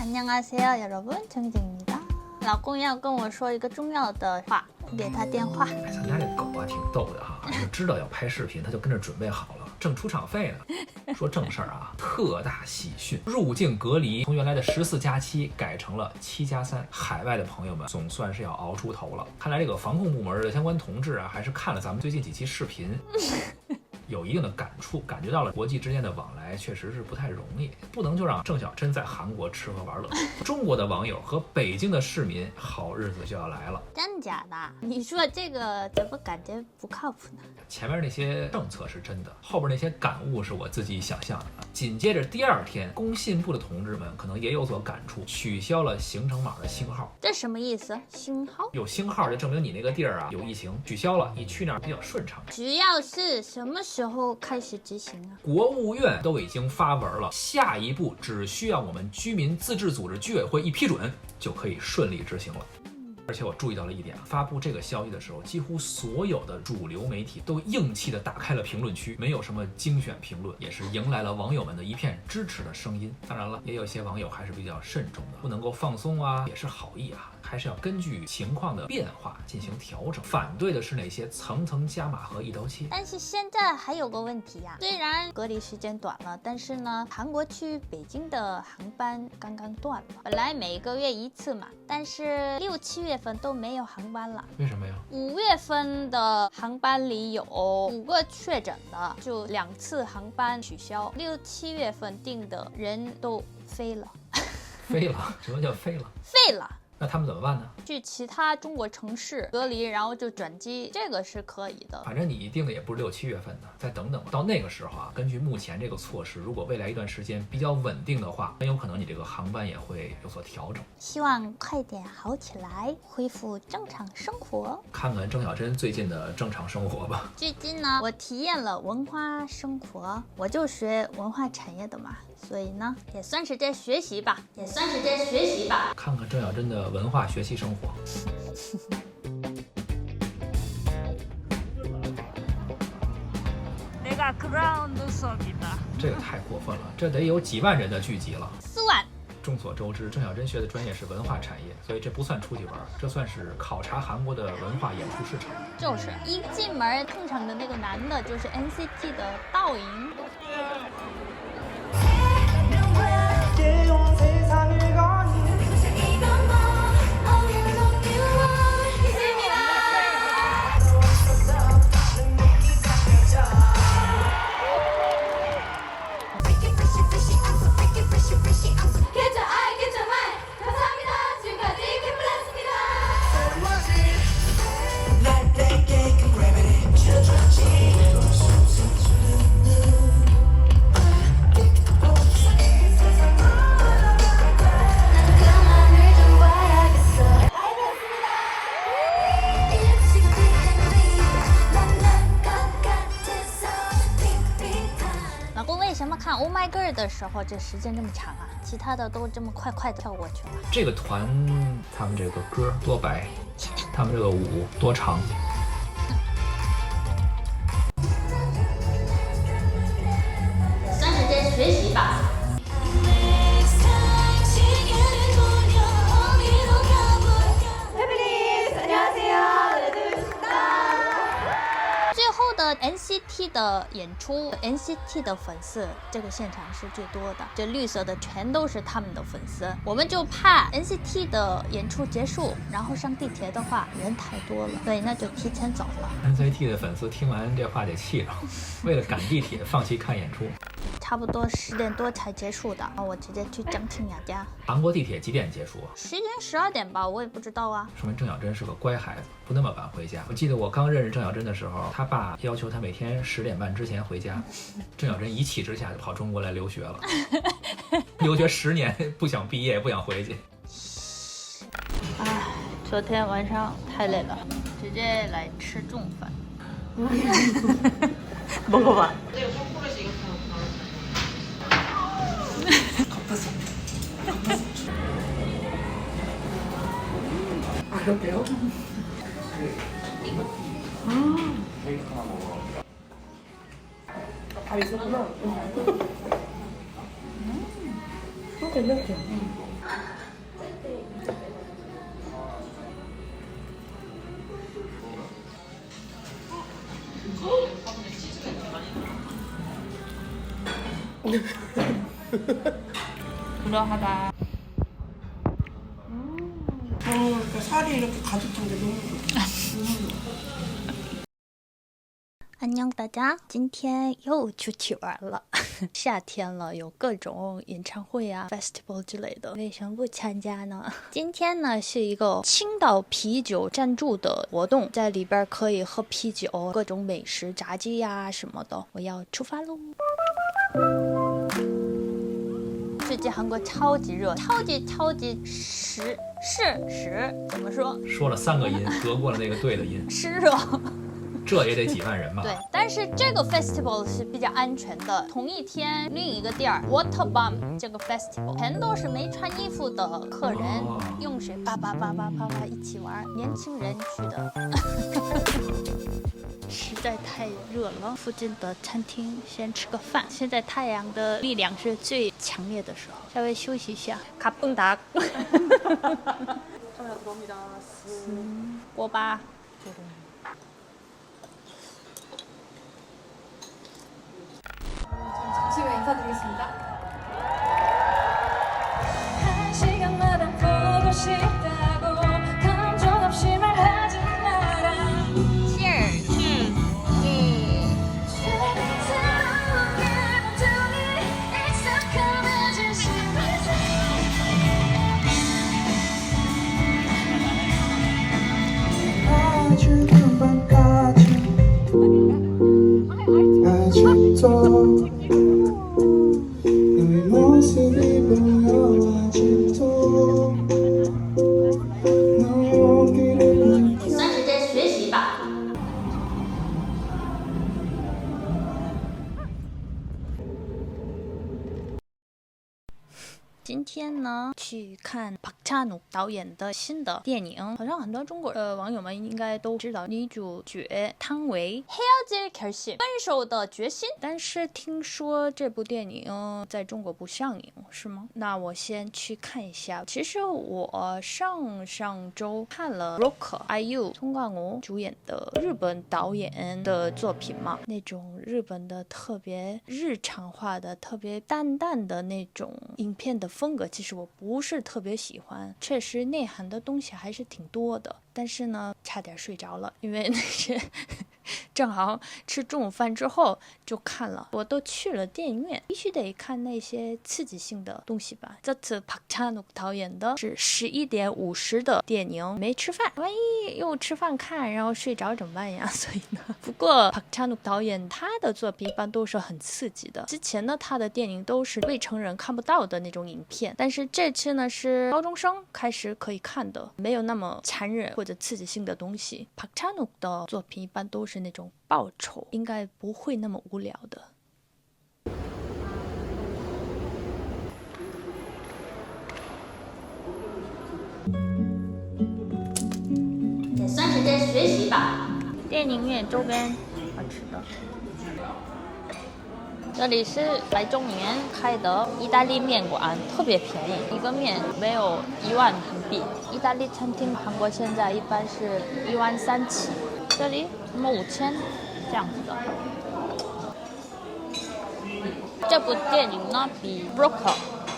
안녕하세요 여러분 정희정입니다. 老公要跟我说一个重要的话，给他电话。咱家这狗啊挺逗的哈，就知道要拍视频，他就跟着准备好了，正出场费呢。说正事儿啊，特大喜讯，入境隔离从原来的14+7改成了7+3，海外的朋友们总算是要熬出头了。看来这个防控部门的相关同志啊，还是看了咱们最近几期视频。有一定的感触，感觉到了国际之间的往来确实是不太容易，不能就让郑小珍在韩国吃喝玩乐。中国的网友和北京的市民，好日子就要来了。真假的？你说这个怎么感觉不靠谱呢？前面那些政策是真的，后边那些感悟是我自己想象的。紧接着第二天，工信部的同志们可能也有所感触，取消了行程码的星号。这什么意思？星号？有星号就证明你那个地儿啊有疫情，取消了，你去那儿比较顺畅。只要是什么时候开始执行啊？国务院都已经发文了，下一步只需要我们居民自治组织居委会一批准，就可以顺利执行了。而且我注意到了一点，发布这个消息的时候，几乎所有的主流媒体都硬气地打开了评论区，没有什么精选评论，也是迎来了网友们的一片支持的声音。当然了，也有些网友还是比较慎重的，不能够放松啊，也是好意啊，还是要根据情况的变化进行调整。反对的是那些层层加码和一刀切。但是现在还有个问题呀，虽然隔离时间短了，但是呢，韩国去北京的航班刚刚断了。本来每个月一次嘛，但是6、7月份都没有航班了。为什么呀？5月份的航班里有5个确诊的，就2次航班取消。6、7月份订的人都飞了。飞了？什么叫飞了？废了。那他们怎么办呢？去其他中国城市隔离，然后就转机，这个是可以的。反正你定的也不是6、7月份的，再等等吧。到那个时候啊，根据目前这个措施，如果未来一段时间比较稳定的话，很有可能你这个航班也会有所调整。希望快点好起来，恢复正常生活。看看郑小珍最近的正常生活吧。最近呢，我体验了文化生活，我就学文化产业的嘛，所以呢，也算是在学习吧，看看郑小珍的文化学习生活。这个太过分了，这得有几万人的聚集了。4万。众所周知，郑小珍学的专业是文化产业，所以这不算出去玩，这算是考察韩国的文化演出市场。就是一进门碰上的那个男的，就是 NCT 的道莹。为什么看 Oh My Girl 的时候这时间这么长啊？其他的都这么快快的跳过去了。这个团他们这个歌多白，他们这个舞多长。算是在学习吧。NCT 的演出 ，NCT 的粉丝这个现场是最多的，这绿色的全都是他们的粉丝。我们就怕 NCT 的演出结束，然后上地铁的话人太多了，所以那就提前走了。NCT 的粉丝听完这话得气着，为了赶地铁放弃看演出。差不多10点多才结束的，我直接去张清雅家。韩国地铁几点结束？10点12点吧，我也不知道啊。说明郑小珍是个乖孩子，不那么晚回家。我记得我刚认识郑小珍的时候，他爸要求他每天10点半之前回家。郑小珍一气之下就跑中国来留学了，留学10年，不想毕业，不想回去。唉，昨天晚上太累了，直接来吃中饭。먹어봐. 아, 그렇게요? 다 있었구나. 괜찮죠? 그러하다. 그러니까 살이 이렇게 가득 찬 게 너무 좋아. 安녕大家，今天又出去玩了。夏天了，有各种演唱会啊、festival 之类的，为什么不参加呢？今天呢是一个青岛啤酒赞助的活动，在里边可以喝啤酒、各种美食、炸鸡呀、什么的。我要出发喽！最近韩国超级热，超级湿，怎么说？说了3个音，得过了那个对的音。湿热。这也得几万人吧？对，但是这个 festival 是比较安全的。同一天，另一个地儿 Water Bomb 这个 festival 全都是没穿衣服的客人，用水叭一起玩，年轻人去的。实在太热了，附近的餐厅先吃个饭。现在太阳的力量是最强烈的时候，稍微休息一下。卡蹦达。锅巴。 잠시 후에 인사드리겠습니다. 한 시간마다 보고 싶다고 감정 없이 말하지 마라. 새로운 감정이 익숙함해진 시간에 아주 금방까지 아직도 너의 모습이 보여 아직도 너의 온기를 算是在学习吧。今天呢，去看朴찬욱导演的新的电影，好像很多中国网友们应该都知道，女主角汤唯헤어질 결심，分手的决心。但是听说这部电影在中国不上映，是吗？那我先去看一下。其实我上周看了 Rock IU 宋冠武主演的日本导演的作品嘛，那种日本的特别日常化的、特别淡淡的那种影片的风格，其实我不是特别喜欢，确实内涵的东西还是挺多的。但是呢，差点睡着了，因为那是正好吃中午饭之后就看了。我都去了电影院，必须得看那些刺激性的东西吧。这次朴찬욱导演的是11点50的电影，没吃饭，万一又吃饭看然后睡着怎么办呀？所以呢，不过朴찬욱导演他的作品一般都是很刺激的。之前呢，他的电影都是未成人看不到的那种影片，但是这次呢是高中生开始可以看的，没有那么残忍或者刺激性的东西。朴찬욱的作品一般都是那种报仇，应该不会那么无聊的。也算是在学习吧。电影院周边好吃的。这里是白中里面开的意大利面馆，特别便宜，一个面没有1万韩币。意大利餐厅韩国现在一般是1万3起，这里什么5000这样子的。这部电影呢比《Broker》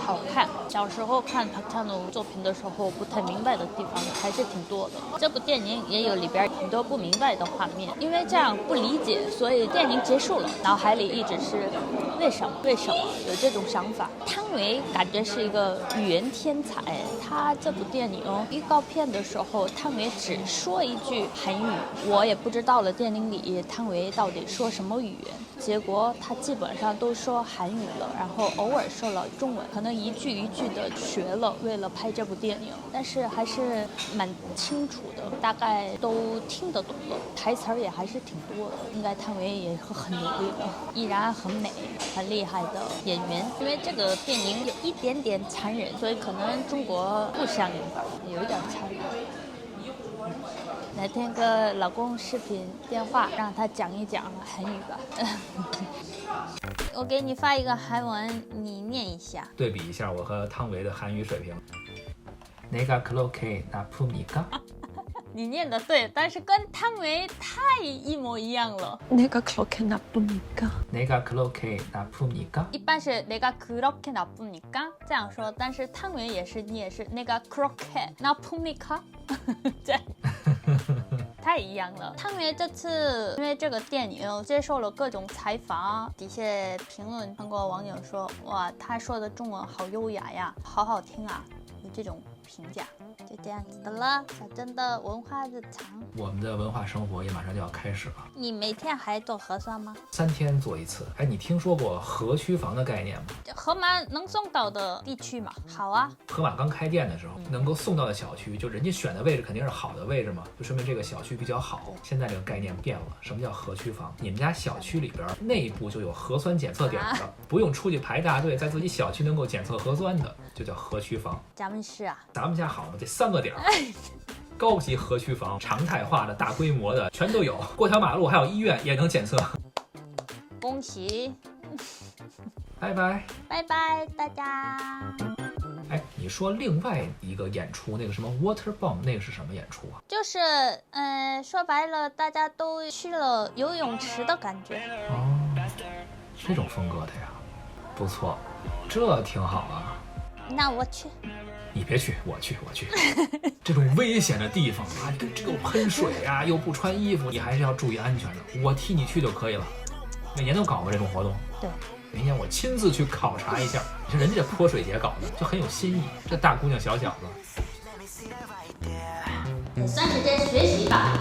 好看。小时候看朴찬욱作品的时候，不太明白的地方还是挺多的。这部电影也有里边很多不明白的画面，因为这样不理解，所以电影结束了，脑海里一直是为什么有这种想法。汤唯感觉是一个语言天才，他这部电影预告片的时候，汤唯只说一句韩语，我也不知道了电影里汤唯到底说什么语言。结果他基本上都说韩语了，然后偶尔说了中文，可能一句一句的学了，为了拍这部电影，但是还是蛮清楚的，大概都听得懂了，台词儿也还是挺多的，应该汤唯也很努力的，依然很美，很厉害的演员。因为这个电影有一点点残忍，所以可能中国不上映吧，有一点残忍。来听个老公视频电话，让他讲一讲韩语吧。我给你发一个韩文，你念一下。对比一下我和汤唯的韩语水平。내가 그렇게 나쁩니까? 你念的对，但是跟汤唯太一模一样了。 내가 그렇게 나쁩니까? 내가 그렇게 나쁩니까? 一般是내가 그렇게 나쁩니까? 这样说，但是汤唯也是念是내가 그렇게 나쁩니까? 这样太一样了。汤唯这次因为这个电影接受了各种采访，底下评论，韩国网友说，哇，他说的中文好优雅呀，好好听啊，有这种评价。就这样子的了，小珍的文化日常。我们的文化生活也马上就要开始了。你每天还做核酸吗？3天做一次。哎，你听说过核区房的概念吗？盒马能送到的地区嘛？好啊。盒马刚开店的时候，能够送到的小区，就人家选的位置肯定是好的位置嘛，就说明这个小区比较好。现在这个概念变了，什么叫核区房？你们家小区里边内部就有核酸检测点的，不用出去排大队，在自己小区能够检测核酸的，就叫核区房。咱们是啊，咱们家好嘛，这3个点儿。高级核区房，常态化的、大规模的，全都有。过条马路还有医院也能检测。恭喜，拜拜，拜拜，大家。哎，你说另外一个演出，那个什么 Water Bomb， 那个是什么演出啊？就是，说白了，大家都去了游泳池的感觉。哦，这种风格的呀，不错，这挺好啊。那我去。你别去，我去。这种危险的地方啊，你这又喷水啊，又不穿衣服，你还是要注意安全的。我替你去就可以了。每年都搞吗这种活动？对。明年我亲自去考察一下。你说人家这泼水节搞的就很有新意，这大姑娘小小子。算是在学习吧。